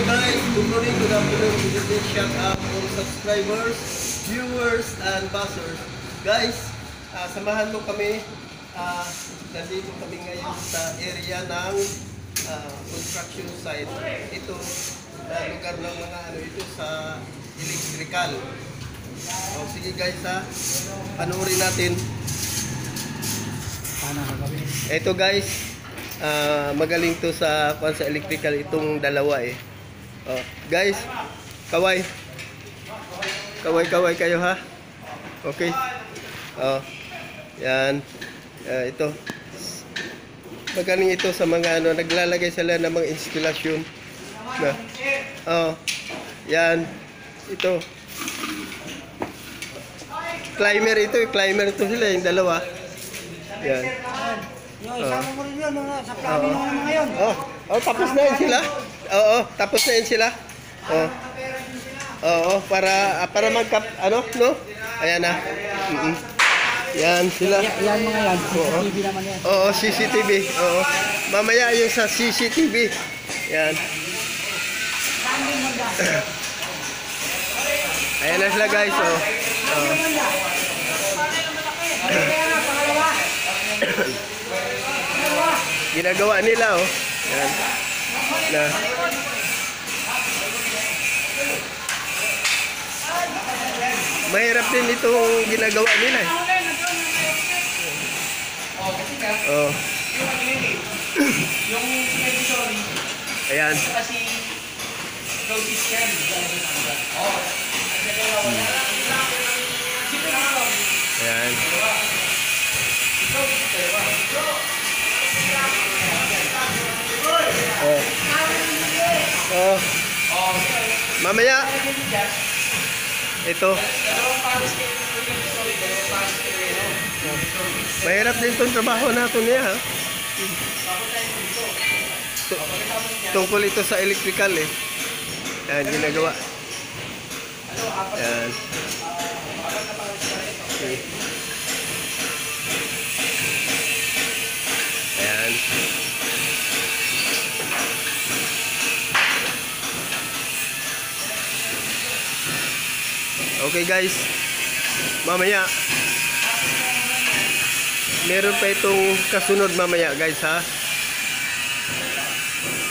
Hi guys, good morning, good afternoon, good evening, shout out all subscribers, viewers, and buzzers. Guys, samahan mo kami, nandito kami ngayon sa area ng construction site. Ito, lugar ng mga ito sa electrical. O, sige guys panoorin natin. Ito guys, magaling to sa electrical itong dalawa eh. Oh, guys, kaway kayo ha. Okay. Oh, yan. Ito. Magaling ito sa mga naglalagay sila ng mga instalasyon. Oh, yan. Ito. Climber ito, climber ito sila yung dalawa. Yan. Isama mo rin yun, sa planning mo naman ngayon. Tapos na yun sila. Oo, tapos na yun sila. Para magkap, no? Ayan na. Yan sila. Yan mga yan, CCTV naman yan. Oo, CCTV. Oo. Mamaya yung sa CCTV. Yan. Ayan na sila guys, ginagawa nila, Yan. Na. Mahirap din itong ginagawa nila. Ayan. Ayan. Mamaya ito mahirap din itong trabaho natin niya tungkol ito sa electrical yan ginagawa yan. Okay. Ayan. Okay guys, mamaya meron pa itong kasunod mamaya guys ha.